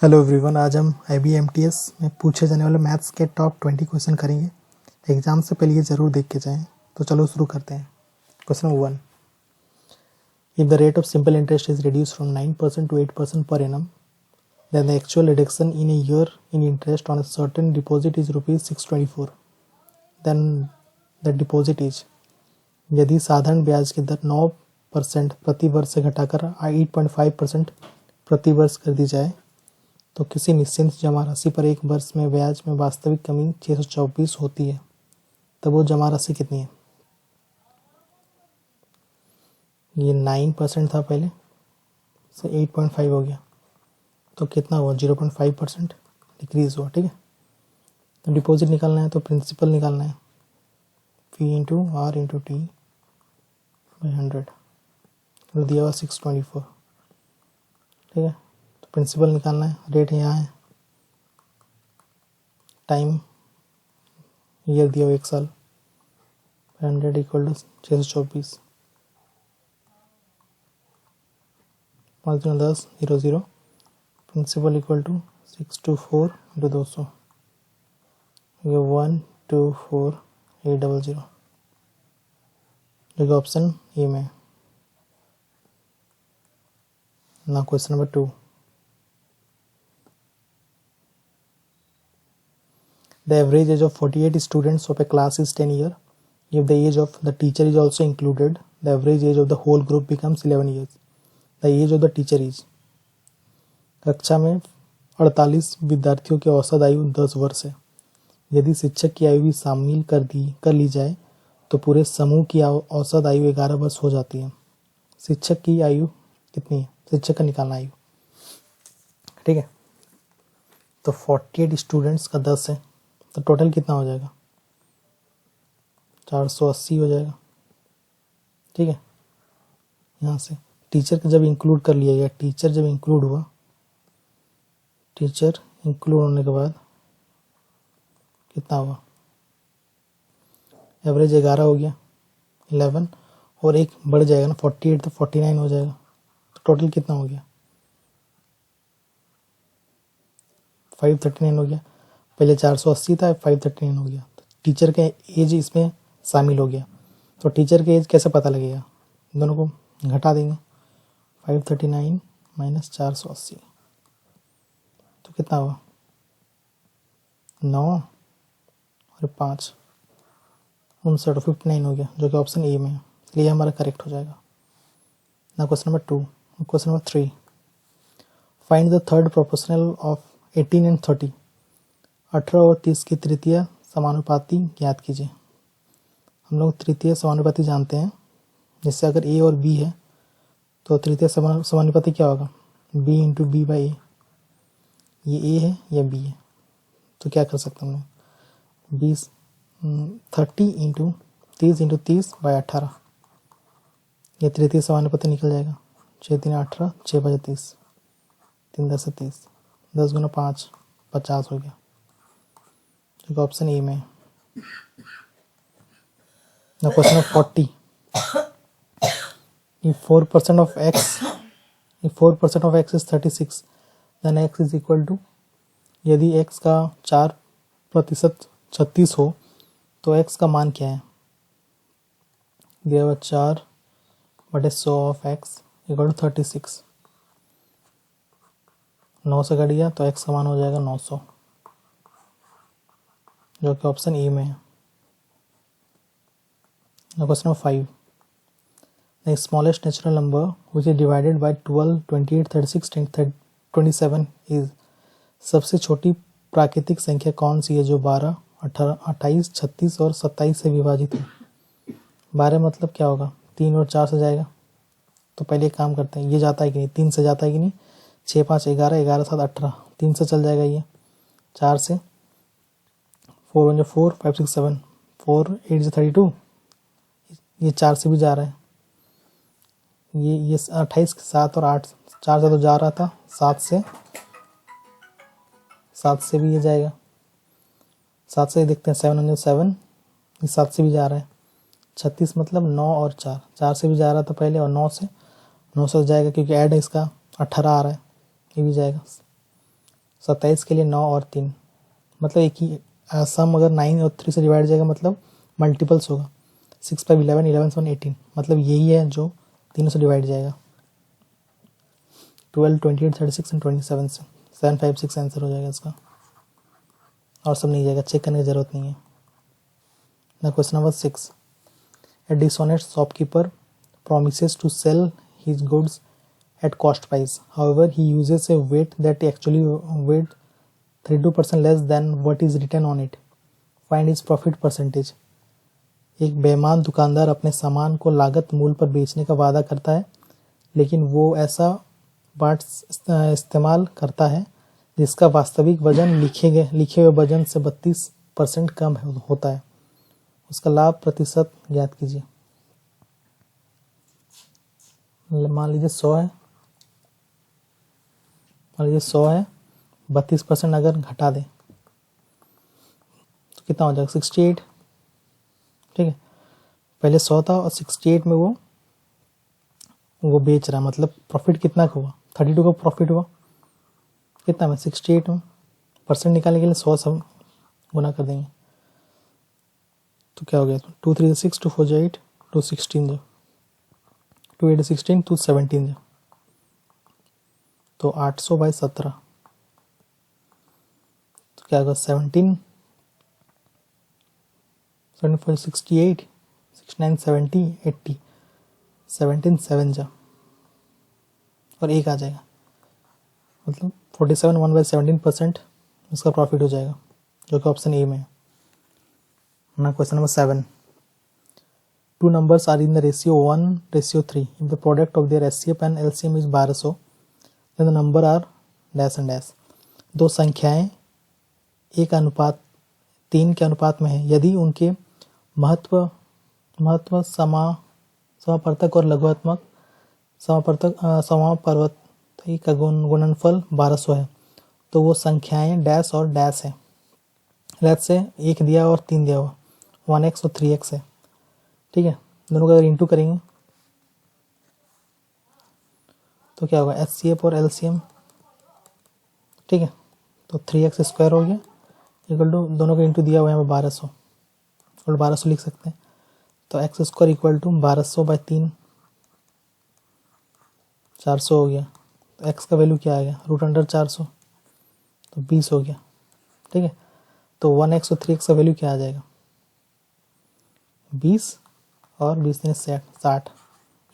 Hello everyone, आज हम IBMTS में पूछे जाने वाले मैथ्स के टॉप 20 क्वेश्चन करेंगे। एग्जाम से पहले ये ज़रूर देख के जाएं। तो चलो शुरू करते हैं। Question number 1, if the rate of simple interest is reduce from 9% to 8% per annum, then the actual reduction in a year in interest on a certain deposit is rupees 624, then the deposit is। यदि साधारण ब्याज की दर 9% प्रति वर्ष से घटाकर 8.5% प्रति वर्ष कर दी जाए तो किसी निश्चित जमा राशि पर एक वर्ष में ब्याज में वास्तविक कमी 624 होती है, तब वो जमा राशि कितनी है। ये 9% था पहले से 8.5 हो गया तो कितना हुआ, 0.5% डिक्रीज हुआ। ठीक है, तो डिपॉजिट निकालना है तो प्रिंसिपल निकालना है, P into R into T by 100 तो दिया हुआ 624। ठीक है, तो प्रिंसिपल निकालना है, रेट यहाँ है, टाइम ईयर दिया हुआ 1 साल, 100 equal to 624, 5 × 10 0 0, principal equal to 624 into 200, 124,800, जो कि ऑप्शन ए में। ना question number 2, the average age of 48 students of a class is 10 years. If the age of the teacher is also included, the average age of the whole group becomes 11 years. The age of the teacher is। कक्षा में 48 विद्यार्थियों की औसत आयु 10 वर्ष है। यदि शिक्षक की आयु भी शामिल कर ली जाए तो पूरे समूह की औसत आयु 11 वर्ष हो जाती है। शिक्षक की आयु कितनी है, शिक्षक का निकालना आयु। ठीक है, तो 48 स्टूडेंट्स का 10 है तो टोटल कितना हो जाएगा, 480 हो जाएगा। ठीक है, यहाँ से टीचर का जब इंक्लूड कर लिया गया, टीचर जब इंक्लूड हुआ, टीचर इंक्लूड होने के बाद कितना हुआ, एवरेज 11 हो गया, 11 और एक बढ़ जाएगा ना, 48 तो 49 हो जाएगा, तो टोटल कितना हो गया, 539 हो गया। पहले 480 था, 539 हो गया, तो टीचर का एज इसमें शामिल हो गया। तो टीचर का एज कैसे पता लगेगा, दोनों को घटा देंगे, 539 माइनस 480 तो कितना हुआ, 9 और 5 59, 59 हो गया, जो कि ऑप्शन ए में है, इसलिए हमारा करेक्ट हो जाएगा। ना question number 2, question number 3, find the third proportional of 18 and 30। 18 और 30 की तृतीय समानुपाती ज्ञात कीजिए। हम लोग तृतीय समानुपाती जानते हैं, जिससे अगर ए और बी है तो तृतीय समानुपाती क्या होगा, बी इंटू बी बाई ए। ये ए है या बी है, तो क्या कर सकते हैं हम लोग, 30 इंटू 30 इंटू 30 बाई 18, ये तृतीय समानुपाती निकल जाएगा। 6 3 18, 6 बजे 30, 3 10 30, 10 गुना 5 50 हो गया, जो ऑप्शन ए में। Now question of 40, if 4% of x is 36, then x is equal to। यदि x का 4% 36 हो तो x का मान क्या है, दिया हुआ 4/100 ऑफ x इक्वल टू 36, 9 से घट गया तो x का मान हो जाएगा 900, जो कि ऑप्शन ए में है। Question number 5, the smallest natural number which is divided by 12, 28, 36, 27 is. सबसे छोटी प्राकृतिक संख्या कौन सी है जो 12, 18, 28, 36 और 27 से विभाजित है। 12 मतलब क्या होगा, 3 और 4 से जाएगा, तो पहले एक काम करते हैं, ये जाता है कि नहीं, 3 से जाता है कि नहीं, 6 5 11, 11 7 18, 3 से चल जाएगा, ये 4 से 4 1 4, 5 6 7, 4 8 32, ये 4 से भी जा रहा है, ये 28 7 और 8, 4 से तो जा रहा था, 7 से भी ये जाएगा, 7 से देखते हैं, 7 1 7, ये 7 से भी जा रहा है, 36 मतलब 9 और 4, 4 से भी जा रहा था पहले, और 9 से जाएगा क्योंकि ऐड है इसका 18 आ रहा है, ये भी जाएगा, 27 के लिए 9 और 3, मतलब एक ही सम अगर 9 और 3 से डिवाइड जाएगा मतलब मल्टीपल्स होगा। 6 5 11, 11 7 18, मतलब यही है जो तीनों से डिवाइड जाएगा। 12 28 36 एंड 27 से 7 5 6 आंसर हो जाएगा इसका, और सब नहीं जाएगा, चेक करने की ज़रूरत नहीं है ना। Question number 6, A dishonest shopkeeper promises to sell his goods at cost price. However, he uses a weight that actually weighed 32% less than what is written on it. Find his profit percentage. एक बेईमान दुकानदार अपने सामान को लागत मूल्य पर बेचने का वादा करता है, लेकिन वो ऐसा बाट इस्तेमाल करता है जिसका वास्तविक वजन लिखे हुए वजन से 32% कम होता है। उसका लाभ प्रतिशत ज्ञात कीजिए। मान लीजिए 100 है, 32% अगर घटा दें तो कितना हो जाएगा 68। ठीक है, पहले 100 था और 68 में वो बेच रहा है, मतलब प्रॉफिट कितना का हुआ, 32 का प्रॉफिट हुआ, कितना में 68 में परसेंट निकालने के लिए 100 सब गुना कर देंगे तो क्या हो गया, 2 3 6, 2 4 8, 2 16 जो 2 8 16, 2 17 जो, तो 800 बाई 17, तो क्या होगा 17 7 68 69 70 80, 17 7 जा और एक आ जाएगा, मतलब 47 1 बाई 17% इसका प्रॉफिट हो जाएगा, जो कि ऑप्शन ए में है ना। Question number 7, two numbers are in the ratio 1:3. If the product of their SCF and LCM is 1200, then the number are dash and dash. दो संख्याएं 1:3 के अनुपात में है, यदि उनके महत्व समापवर्तक और लघुत्तम समापवर्तक का गुणनफल 1200 है, तो वो संख्याएं डैश और डैश है। लेट से 1 दिया और 3 दिया हुआ, 1x और 3x है। ठीक है, दोनों का अगर इंटू करेंगे तो क्या होगा, HCF और LCM। ठीक है, तो 3x स्क्वायर हो गया इक्वल टू, दोनों का इंटू दिया हुआ है हमें 1200, और 1200 लिख सकते हैं, तो x square equal to 1200 by 3, 400 हो गया। तो x का वैल्यू क्या आ गया, √400, तो 20 हो गया। ठीक है, तो 1x और 3x का वैल्यू क्या आ जाएगा, 20 और 20 3 60,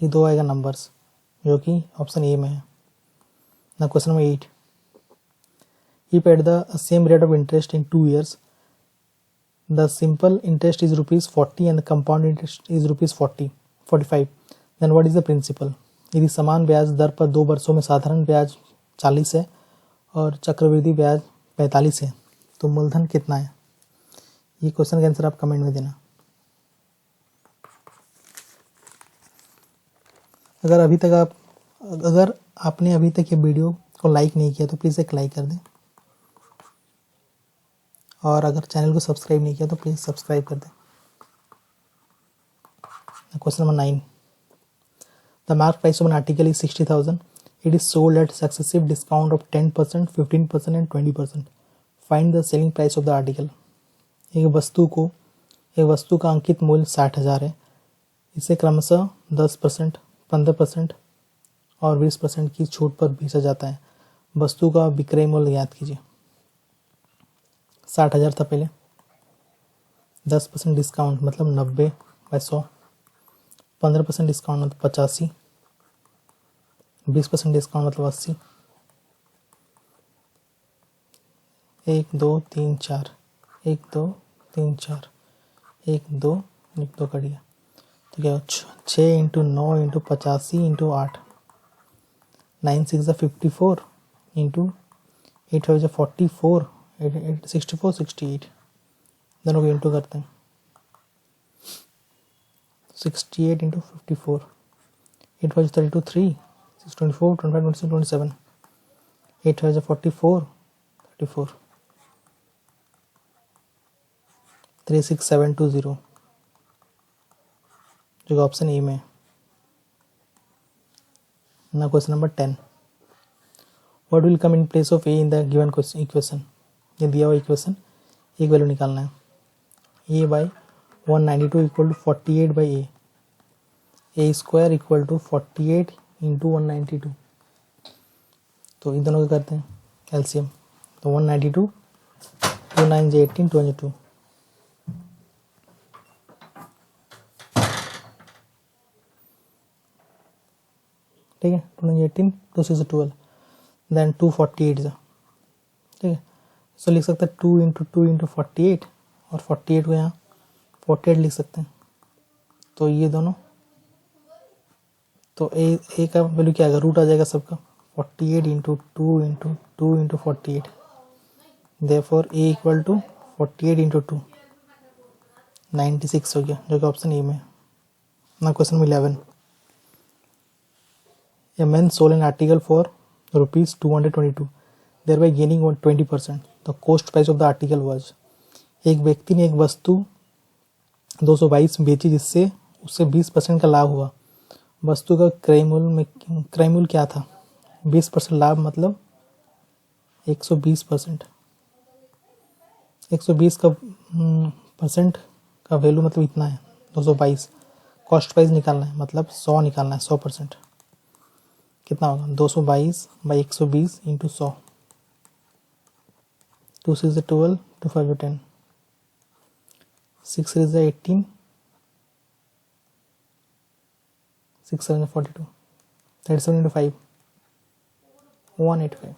ये दो आएगा नंबर्स, जो कि ऑप्शन ए में है ना। Question number 8, if at the same rate of interest in 2 years the simple interest is ₹40 and the compound interest is ₹45, then what is the principal? यदि समान ब्याज दर पर 2 वर्षों में साधारण ब्याज 40 है और चक्रवृद्धि ब्याज 45 है, तो मूलधन कितना है? ये क्वेश्चन का आंसर आप कमेंट में देना। अगर आपने अभी तक ये वीडियो को लाइक नहीं किया तो प्लीज़ एक लाइक कर दें, और अगर चैनल को सब्सक्राइब नहीं किया तो प्लीज़ सब्सक्राइब कर दें। Question number 9, the mark price of an article is 60,000, it is sold at successive discount of 10%, 15% and 20%। Find the selling price of the article. एक वस्तु का अंकित मूल्य 60,000 है, इसे क्रमशः 10%, 15% और 20% की छूट पर बेचा जाता है। वस्तु का विक्रय मूल्य ज्ञात कीजिए। 60,000 था पहले, 10% डिस्काउंट मतलब 90/100, 15% डिस्काउंट मतलब 85, 20% डिस्काउंट मतलब 80, 1 2 3 4, 1 2 3 4, 1 2 1 2 कट गया, तो क्या 6 × 9 × 85 × 8, 9 6 54 × 8 5 44, 64 68, दोनों को इंटू करते हैं। 68 × 54, 8 5 32 3, 6 24 25 26 27, 8 5 44 34, 36720, जो ऑप्शन ए में है ना। Question number 10, what will come in place of a in the given question equation, ये दिया हुआ इक्वेशन एक वैल्यू निकालना है, a by 192 equal to 48 by a square equal to 48 into 192। तो इन दोनों का करते हैं एलसीएम, तो 192 2 9 जे 18 2 2, ठीक है, 2 9 18 2 6 12 देन 248 जा, ठीक है। सो लिख सकते हैं 2 इंटू 2 इंटू 48 और 48 को यहाँ 48 लिख सकते हैं। तो ये दोनों, तो ए का वैल्यू क्या आएगा, रूट आ जाएगा सबका, 48 into 2 into 2 into 48, therefore A equal to 48 into 2 96 हो गया, जो कि ऑप्शन ए में है। ना question number 11, a man sold an article for rupees 222 thereby gaining 20%, the cost price of the article was, एक व्यक्ति ने एक वस्तु 222 बेची जिससे उससे 20% का लाभ हुआ। वस्तु का क्रय मूल्य क्या था, 20% लाभ मतलब 120%, 120 का परसेंट का वैल्यू मतलब इतना है 222, कॉस्ट प्राइस निकालना है मतलब 100 निकालना है, 100% कितना होगा 222 बाई 120 इंटू 100, 2 6 12 2 5 10, 6 3 18 6 7 42, 37 into 5 185,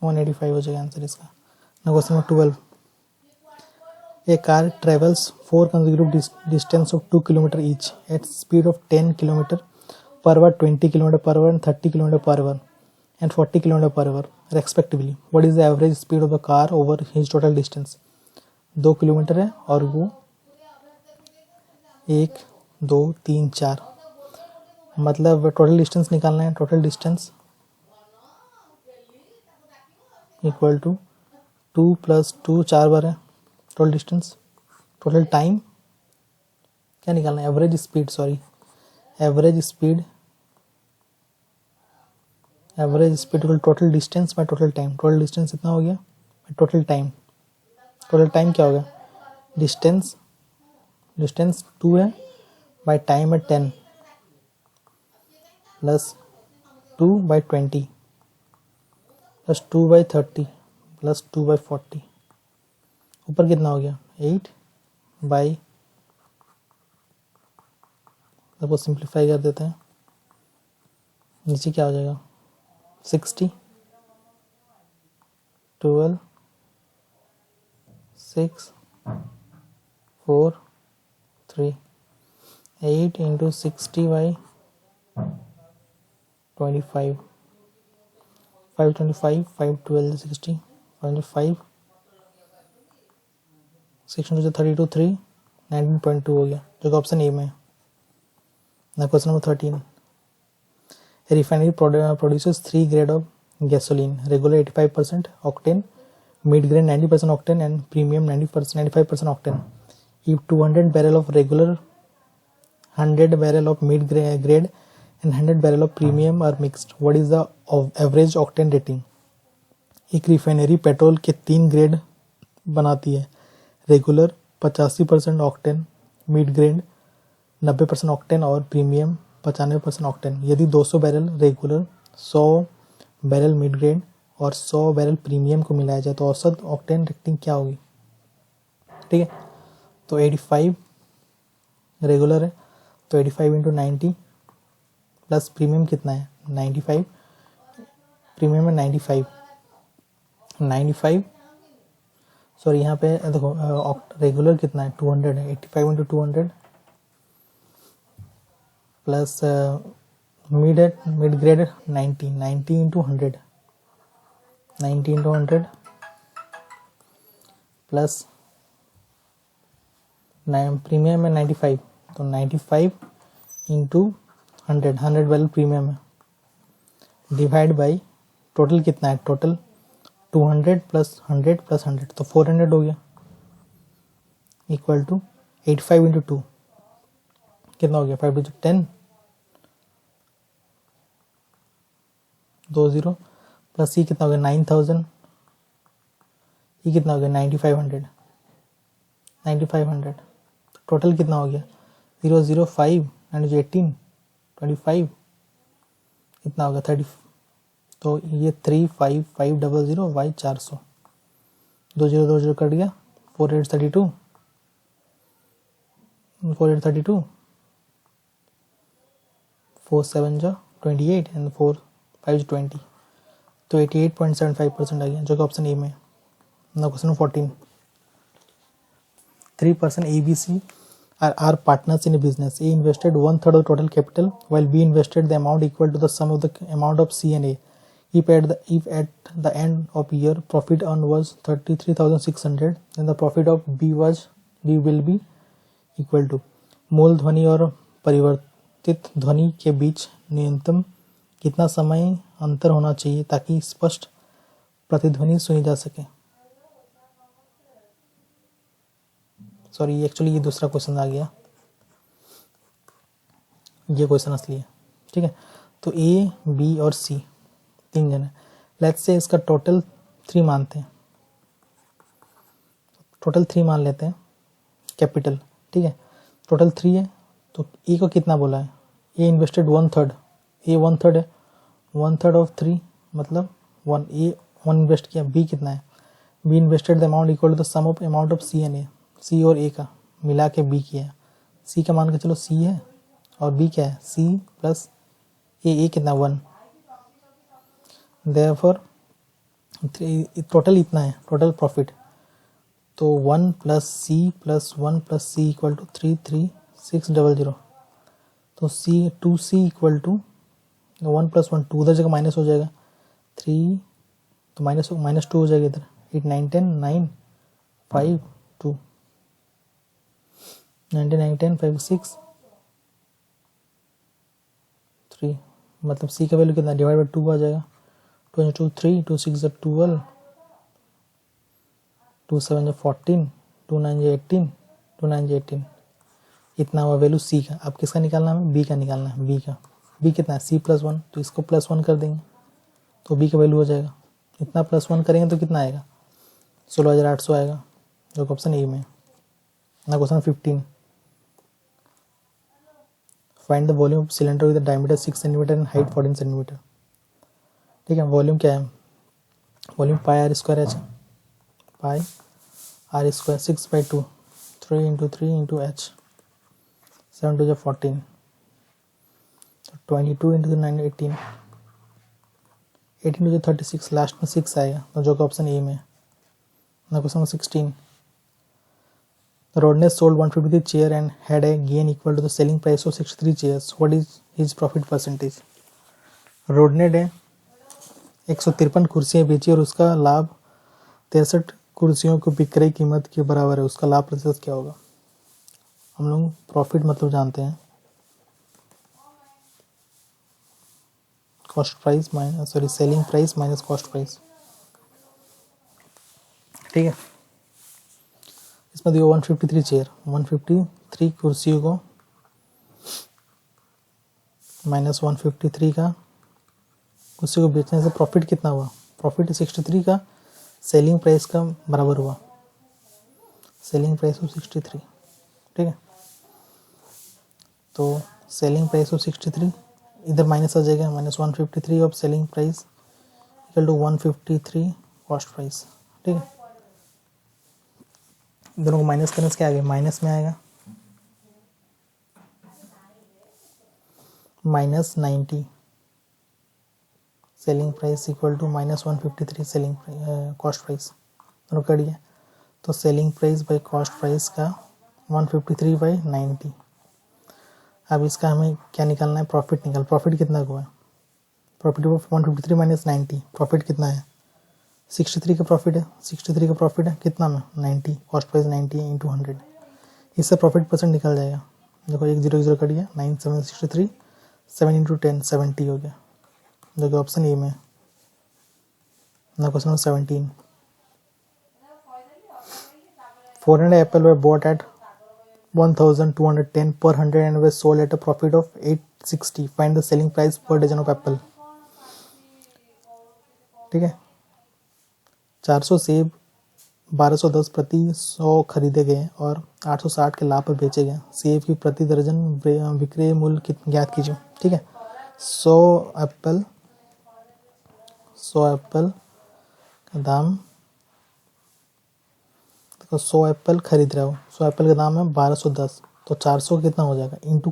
185 हो जाएगा आंसर इसका। ना question number 12, A car travels 4 consecutive distance of 2 kilometer each at speed of 10 kilometer per hour, 20 kilometer per hour and 30 kilometer per hour and 40 kilometer per hour respectively. What is the average speed of the car over his total distance? 2 kilometre है और वो 1 2 3 4, मतलब total distance निकालना है, total distance equal to 2 plus 2 4 बार है total distance, total time क्या निकालना है, average speed, sorry average speed equal total distance by total time, total distance इतना हो गया, टोटल टाइम क्या हो गया, डिस्टेंस 2 है बाय टाइम है 10 plus 2 by 20 plus 2 by 30 plus 2 by 40, ऊपर कितना हो गया 8 बाई, सबको सिंप्लीफाई कर देते हैं, नीचे क्या हो जाएगा 60 12 6 4 3 8 इंटू 60 बाई 25 525 5 12 60 5 6 into 32 3 19.2 हो गया, जो कि ऑप्शन ए में है। ना question number 13, refinery produces 3 grade of gasoline, regular 85% octane, mid grade 90% octane and premium 95% octane. If 200 barrel of regular, 100 barrel of mid grade and 100 barrel of premium are mixed, what is the average octane rating? एक refinery petrol के 3 grade बनाती है, regular 85% octane, mid grade 90% octane और premium 95% octane. यदि 200 barrel regular, 100 barrel mid grade और 100 barrel premium को मिलाया जाए तो औसत ऑक्टेन रेटिंग क्या होगी, ठीक है। तो 85 रेगुलर है तो 85 इंटू 90 प्लस प्रीमियम कितना है 95, प्रीमियम है 95 सॉरी यहाँ पे देखो रेगुलर कितना है 200 है, 85 into 200 plus mid grade 90 into 100 plus premium है 95 तो 95 इंटू 100 वाला प्रीमियम है डिवाइड बाई टोटल कितना है, टोटल 200 प्लस 100 प्लस 100 तो 400 हो गया इक्वल टू 85 इंटू 2 कितना हो गया 5 टू 10 दो जीरो प्लस ये कितना हो गया 9000, ये कितना हो गया 9500, टोटल कितना हो गया 005 एंड 18 25 कितना होगा 30, तो ये 35500 y 400, 20 कट गया 4832 4 7 जो 28 एंड 4 5 20, तो 88.75% आ गया जो कि ऑप्शन ए में। ना question 14, 3 person ABC are partners in a business. A invested 1/3 of the total capital, while B invested the amount equal to the sum of the amount of C and A. If at the end of year profit earned was 33,600, then the profit of B will be equal to मूल ध्वनि और परिवर्तित ध्वनि के बीच न्यूनतम कितना समय अंतर होना चाहिए ताकि स्पष्ट प्रतिध्वनि सुनी जा सके। सॉरी, एक्चुअली ये दूसरा क्वेश्चन आ गया, ये क्वेश्चन असली है। ठीक है, तो ए बी और सी 3 जन है। लेट्स से इसका टोटल 3 मानते हैं, टोटल 3 मान लेते हैं कैपिटल। ठीक है, टोटल 3 है, तो ए को कितना बोला है, ए इन्वेस्टेड 1/3, ए 1/3 है, 1/3 ऑफ 3 मतलब 1, ए 1 इन्वेस्ट किया। बी कितना है, B invested the amount equal to the sum of amount of C and A, C और ए का मिला के बी किया है। सी का मान के चलो सी है और बी क्या है सी प्लस ए कितना 1, देयरफॉर टोटल इतना है, टोटल प्रॉफिट, तो 1 plus C plus 1 plus C equal to 33600, तो सी 2C इक्वल टू 1 प्लस 1 2, उधर जगह माइनस हो जाएगा 3, तो माइनस 2 हो जाएगा इधर, 8 9 10 9 5 2 9 9 10 5 6 3, मतलब सी का वैल्यू कितना डिवाइड बाई 2 आ जाएगा, 2 2 3 2 6 12 2 7 14 2 9 18 2 9 18, इतना हुआ वैल्यू सी का। अब किसका निकालना है, बी का निकालना है, बी का। बी कितना है सी प्लस 1, तो इसको प्लस 1 कर देंगे तो बी का वैल्यू हो जाएगा, इतना प्लस 1 करेंगे तो कितना आएगा 16,800 आएगा जो कि ऑप्शन ए में। ना question 15, find the volume of cylinder with diameter 6 centimetre and height 14 centimetre. ठीक है, वॉल्यूम क्या है, volume pi r square h, pi r square 6/2 3 × 3 × h 7 2 14, 22 × 9 18 18 2 36, last में 6 आएगा तो जो कि ऑप्शन ए में। ना question 16, Rodney sold 153 chair and had a gain equal to the selling price of 63 chairs. What is his profit percentage? रोडने ने 153 कुर्सियाँ बेची और उसका लाभ 63 कुर्सियों को विक्रय कीमत के बराबर है, उसका लाभ प्रतिशत क्या होगा। हम लोग प्रॉफिट मतलब जानते हैं cost price minus selling price minus cost price. ठीक है, इसमें दिया 153 चेयर, 153 कुर्सियों को माइनस 153 का कुर्सी को बेचने से प्रॉफिट कितना हुआ, प्रॉफिट 63 का सेलिंग प्राइस का बराबर हुआ, सेलिंग प्राइस ऑफ 63। ठीक है, तो सेलिंग प्राइस ऑफ 63 इधर माइनस आ जाएगा, minus 153 of selling price equal to 153 cost price. ठीक है, दोनों को माइनस करने से क्या आएगा, माइनस में आएगा -90 selling price equal to -153 selling cost price, दोनों कट गया, तो selling price by cost price का 153/90। अब इसका हमें क्या निकालना है, प्रॉफिट निकाल, प्रॉफिट कितना हुआ है, प्रॉफिट ऑफ 153 - 90, प्रॉफिट कितना है 63 का प्रॉफिट है, 63 का प्रॉफिट है कितना में 90, कॉस्ट प्राइस 90 × 100, इससे प्रॉफिट परसेंट निकल जाएगा। देखो 1 0 0 कट गया, 9 7 63, 7 × 10 70 हो गया जो कि ऑप्शन ए में। ना question number 17, 400 Apple were bought at 1210 per 100 and were sold at a profit of 860. Find the selling price per dozen of apple. ठीक है। 400 सेब 1210 प्रति 100 खरीदे गए और 860 के लाभ पर बेचे गए। सेब की प्रति दर्जन विक्रय मूल्य ज्ञात कीजिए। ठीक है। 100 एप्पल का दाम, तो 100 एप्पल खरीद रहा हो, 100 एप्पल का दाम है 1210, तो 400 कितना हो जाएगा, इंटू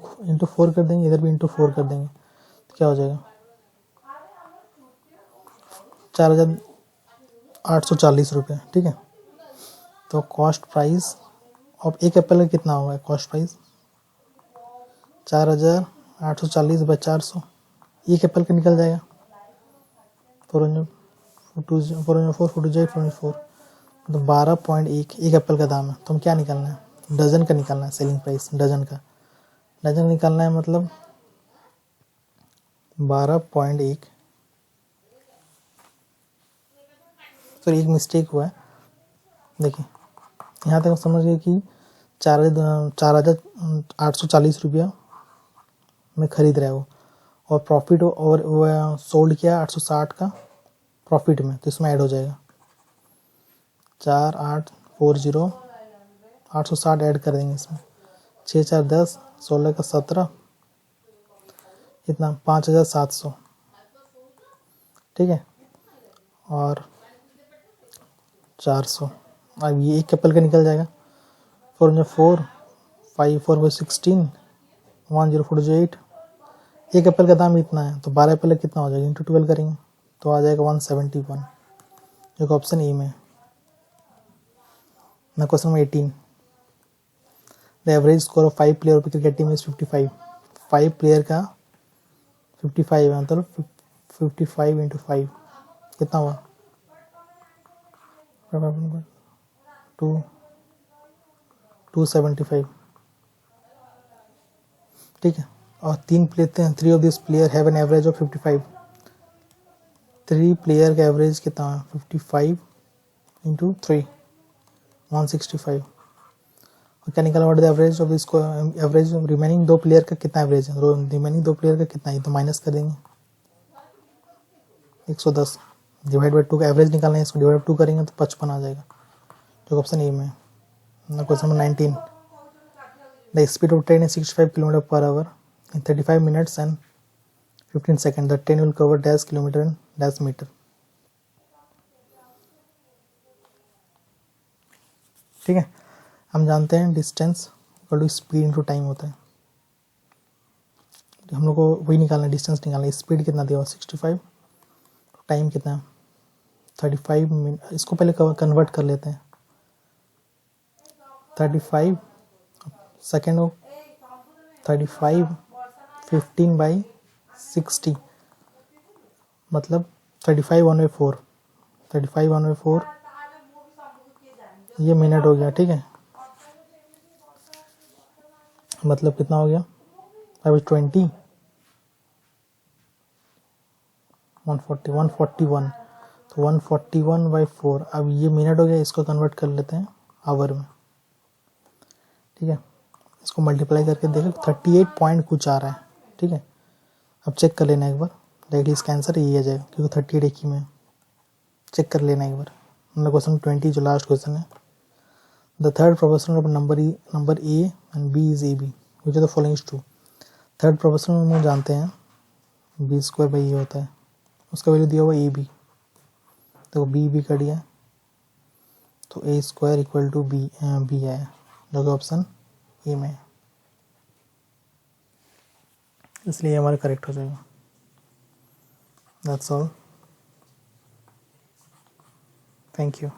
4 कर देंगे, इधर भी इंटू 4 कर देंगे, तो क्या हो जाएगा 4840 रुपये। ठीक है। तो कॉस्ट प्राइस अब एक एप्पल का कितना होगा, कॉस्ट प्राइस 4840 बाई 400, एक एप्पल का निकल जाएगा 4 तो 12.1 एक एप्पल का दाम है। तो हम क्या निकालना है, डजन का निकालना है, सेलिंग प्राइस डजन निकालना है, मतलब 12.1, सॉरी एक मिस्टेक हुआ है, देखिए यहाँ तक समझ गए कि 4840 रुपया में खरीद रहा है वो, और प्रॉफिट और वो सोल्ड किया 860 का प्रॉफिट में, तो इसमें ऐड हो जाएगा 4840, 860 ऐड कर देंगे इसमें, 6 4 10, 16 का 17, इतना 5700। ठीक है। और 400, अब ये एक एप्पल का निकल जाएगा, 4 5 4 को 16, 1048, एक एप्पल का दाम इतना है, तो 12 एप्पल का कितना हो जाएगा, इंटू 12 करेंगे तो आ जाएगा 171, जो कि ऑप्शन ए में है। ना question number 18, the average score of 5 player of cricket team is 55, 5 player का 55 है, मतलब 55 इंटू 5 कितना हुआ 275। ठीक है। और 3 of this player have an average of 55, 3 player का एवरेज कितना है 55 इंटू 3 165, और क्या निकाला, व्हाट द एवरेज ऑफ इसको, एवरेज रिमेनिंग 2 प्लेयर का कितना एवरेज है, रिमेनिंग 2 प्लेयर का कितना है, तो माइनस कर देंगे 110, डिवाइड बाई 2 का एवरेज निकालना है, इसको डिवाइड बाई 2 करेंगे तो 55 आ जाएगा, जो ऑप्शन ए में है। Question number 19, the speed of train is 65 km per hour in 35 minutes and 15 seconds. The train will cover dash kilometer and dash meter. ठीक है। हम जानते हैं distance equal to speed into time होता है, हम लोग को वही निकालना है, डिस्टेंस निकालना है, स्पीड कितना दिया हुआ 65, टाइम कितना 35 मिनट, इसको पहले कन्वर्ट कर लेते हैं, 35 सेकेंड हो 35 15 बाई 60, मतलब 35/4, 35/4 ये मिनट हो गया। ठीक है। मतलब कितना हो गया 520 140 141, तो 141/4, अब ये मिनट हो गया, इसको कन्वर्ट कर लेते हैं आवर में। ठीक है। इसको मल्टीप्लाई करके देखो 38 पॉइंट कुछ आ रहा है। ठीक है। अब चेक कर लेना एक बार, डायरेक्टली इसका आंसर यही आ जाएगा, क्योंकि 38 एक ही में, चेक कर लेना एक बार। क्वेश्चन 20 जो लास्ट क्वेश्चन है, the third proportional of number A and B is A B which the following is true. Third proportional में जानते हैं बी स्क्वायर बाई ए होता है, उसका वैल्यू दिया हुआ ए बी, तो बी कर दिया, तो ए स्क्वायर इक्वल टू बी है, जो कि ऑप्शन ए में है, इसलिए हमारा करेक्ट हो जाएगा। That's all, thank you.